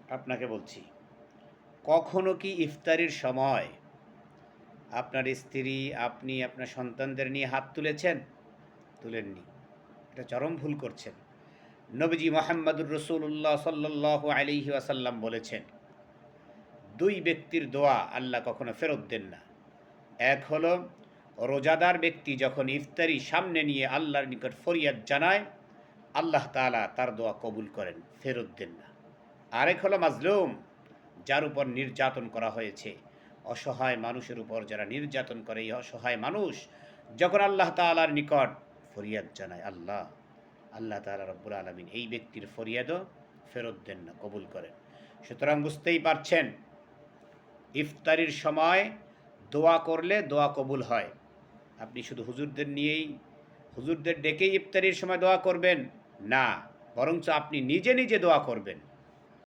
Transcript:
আপনাকে বলছি, কখনো কি ইফতারির সময় আপনার স্ত্রী, আপনি আপনার সন্তানদের নিয়ে হাত তুলেছেন? তুলেননি। এটা চরম ভুল করছেন। নবীজি মোহাম্মদুর রসুল্লাহ সাল্লাল্লাহু আলাইহি ওয়াসাল্লাম বলেছেন, দুই ব্যক্তির দোয়া আল্লাহ কখনো ফেরত দেন না। এক হলো রোজাদার ব্যক্তি যখন ইফতারি সামনে নিয়ে আল্লাহর নিকট ফরিয়াদ জানায়, আল্লাহ তাআলা তার দোয়া কবুল করেন, ফেরত দেন না। আরেক হলো মাজলুম, যার উপর নির্যাতন করা হয়েছে, অসহায় মানুষের উপর যারা নির্যাতন করে, এই অসহায় মানুষ যখন আল্লাহ তাআলার নিকট ফরিয়াদ জানায়, আল্লাহ তাআলা রব্বুল আলামিন এই ব্যক্তির ফরিয়াদও ফেরত দেন না, কবুল করেন। সুতরাং বুঝতেই পারছেন, ইফতারির সময় দোয়া করলে দোয়া কবুল হয়। আপনি শুধু হুজুরদের ডেকেই ইফতারির সময় দোয়া করবেন না, বরঞ্চ আপনি নিজে নিজে দোয়া করবেন।